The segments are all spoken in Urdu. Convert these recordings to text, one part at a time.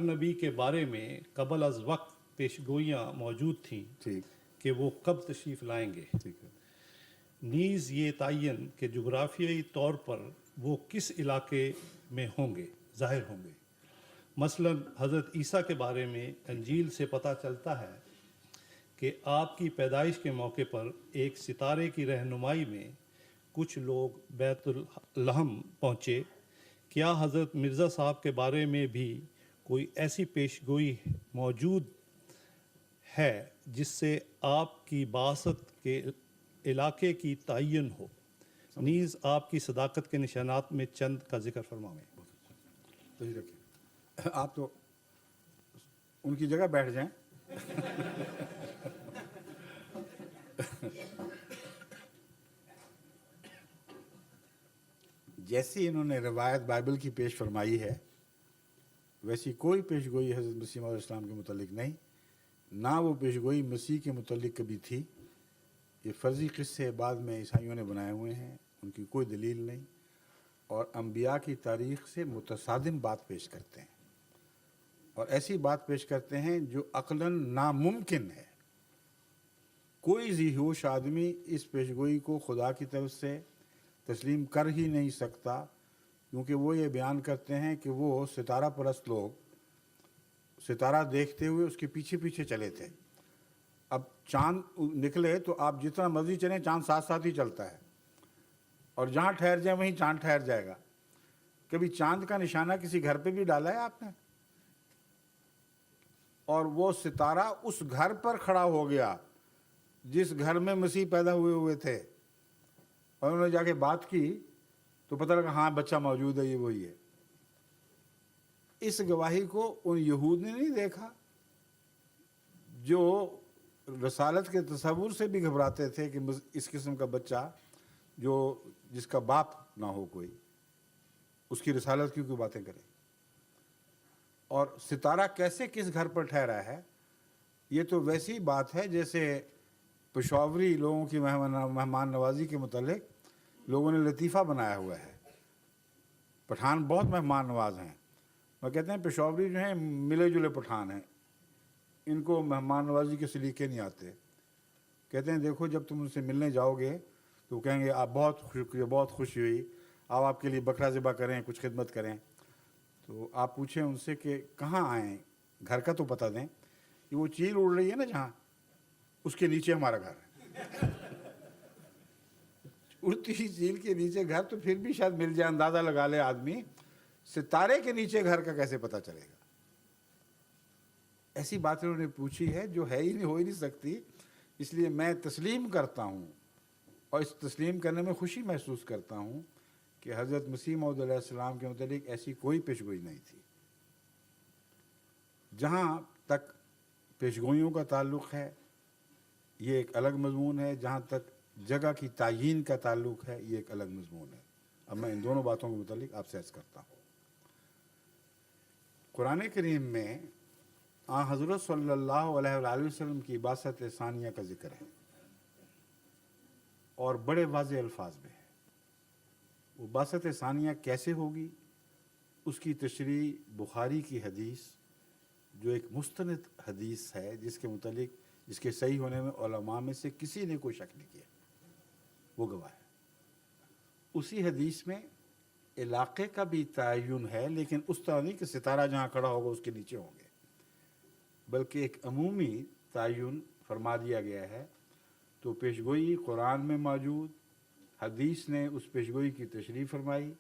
نبی کے بارے میں قبل از وقت پیشگوئیاں موجود تھیں ٹھیک کہ وہ کب تشریف لائیں گے، ٹھیک ہے نیز یہ تعین کہ جغرافیائی طور پر وہ کس علاقے میں ہوں گے ظاہر ہوں گے۔ مثلا حضرت عیسیٰ کے بارے میں انجیل سے پتہ چلتا ہے کہ آپ کی پیدائش کے موقع پر ایک ستارے کی رہنمائی میں کچھ لوگ بیت الحم پہنچے۔ کیا حضرت مرزا صاحب کے بارے میں بھی کوئی ایسی پیشگوئی موجود ہے جس سے آپ کی بعثت کے علاقے کی تعین ہو؟ نیز آپ کی صداقت کے نشانات میں چند کا ذکر فرمائیں۔ صحیح رکھیں، آپ تو ان کی جگہ بیٹھ جائیں۔ جیسی انہوں نے روایت بائبل کی پیش فرمائی ہے ویسی کوئی پیشگوئی حضرت مسیح علیہ السلام کے متعلق نہیں، نہ وہ پیشگوئی مسیح کے متعلق کبھی تھی۔ یہ فرضی قصے بعد میں عیسائیوں نے بنائے ہوئے ہیں، ان کی کوئی دلیل نہیں، اور انبیاء کی تاریخ سے متصادم بات پیش کرتے ہیں، اور ایسی بات پیش کرتے ہیں جو عقلاً ناممکن ہے۔ کوئی ذی ہوش آدمی اس پیشگوئی کو خدا کی طرف سے تسلیم کر ہی نہیں سکتا، کیونکہ وہ یہ بیان کرتے ہیں کہ وہ ستارہ پرست لوگ ستارہ دیکھتے ہوئے اس کے پیچھے پیچھے چلے تھے۔ اب چاند نکلے تو آپ جتنا مرضی چلیں، چاند ساتھ ساتھ ہی چلتا ہے، اور جہاں ٹھہر جائے وہیں چاند ٹھہر جائے گا۔ کبھی چاند کا نشانہ کسی گھر پہ بھی ڈالا ہے آپ نے؟ اور وہ ستارہ اس گھر پر کھڑا ہو گیا جس گھر میں مسیح پیدا ہوئے تھے، اور انہوں نے جا کے بات کی تو پتہ لگا ہاں بچہ موجود ہے، یہ وہی ہے۔ اس گواہی کو ان یہود نے نہیں دیکھا جو رسالت کے تصور سے بھی گھبراتے تھے کہ اس قسم کا بچہ جس کا باپ نہ ہو کوئی، اس کی رسالت کیوں باتیں کرے۔ اور ستارہ کیسے کس گھر پر ٹھہرا ہے، یہ تو ویسی بات ہے جیسے پشاوری لوگوں کی مہمان نوازی کے متعلق لوگوں نے لطیفہ بنایا ہوا ہے۔ پٹھان بہت مہمان نواز ہیں، وہ کہتے ہیں پشاوری جو ہیں ملے جلے پٹھان ہیں، ان کو مہمان نوازی کے سلیقے نہیں آتے۔ کہتے ہیں دیکھو جب تم ان سے ملنے جاؤ گے تو وہ کہیں گے آپ بہت شکریہ، بہت خوشی ہوئی، آپ کے لیے بکرا ذبح کریں، کچھ خدمت کریں۔ تو آپ پوچھیں ان سے کہ کہاں آئیں، گھر کا تو پتہ دیں۔ کہ وہ چیل اڑ رہی ہے نا جہاں، اس کے نیچے ہمارا گھر ہے۔ اڑتی ہوئی چیل کے نیچے گھر تو پھر بھی شاید مل جائے، اندازہ لگا لے آدمی، ستارے کے نیچے گھر کا کیسے پتہ چلے گا؟ ایسی باتیں انہوں نے پوچھی ہے جو ہے ہی نہیں، ہو ہی نہیں سکتی۔ اس لیے میں تسلیم کرتا ہوں، اور اس تسلیم کرنے میں خوشی محسوس کرتا ہوں کہ حضرت مسیح موعود علیہ السلام کے متعلق ایسی کوئی پیشگوئی نہیں تھی۔ جہاں تک پیشگوئیوں کا تعلق ہے یہ ایک الگ مضمون ہے، جہاں تک جگہ کی تعیین کا تعلق ہے یہ ایک الگ مضمون ہے۔ اب میں ان دونوں باتوں کے متعلق آپ سے عرض کرتا ہوں۔ قرآن کریم میں حضرت صلی اللہ علیہ وآلہ وسلم کی بعثت ثانیہ کا ذکر ہے، اور بڑے واضح الفاظ میں ہے۔ وہ بعثت ثانیہ کیسے ہوگی، اس کی تشریح بخاری کی حدیث، جو ایک مستند حدیث ہے جس کے متعلق جس کے صحیح ہونے میں علماء میں سے کسی نے کوئی شک نہیں کیا، وہ گواہ ہے۔ اسی حدیث میں علاقے کا بھی تعین ہے، لیکن اس طرح نہیں کہ ستارہ جہاں کھڑا ہوگا اس کے نیچے ہوں گے، بلکہ ایک عمومی تعین فرما دیا گیا ہے۔ تو پیشگوئی قرآن میں موجود، حدیث نے اس پیشگوئی کی تشریح فرمائی،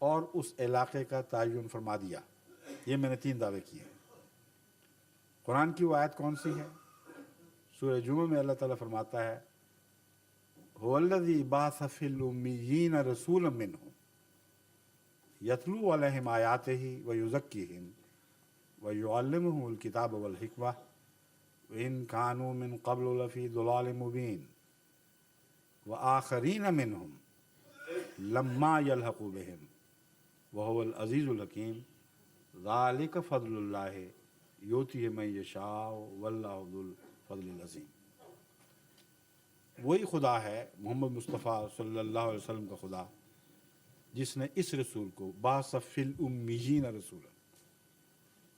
اور اس علاقے کا تعین فرما دیا۔ یہ میں نے 3 دعوے کیے ہیں۔ قرآن کی وہ آیت کون سی ہے؟ سورہ جمعہ میں اللہ تعالیٰ فرماتا ہے هو الذی بعث فی الامیین رسولا منہم یتلو علیہم آیاتہ ویزکیہم ویعلمہم الکتاب والحکمہ وإن كانوا من قبل لفی ضلال مبین وآخرین منہم لما یلحقوا بہم وہو العزیز الحکیم ذالک فضل اللہ یؤتیہ من یشاء واللہ ذو الفضل العظیم۔ وہی خدا ہے، محمد مصطفیٰ صلی اللہ علیہ وسلم کا خدا، جس نے اس رسول کو بعث فی الامیین رسولا،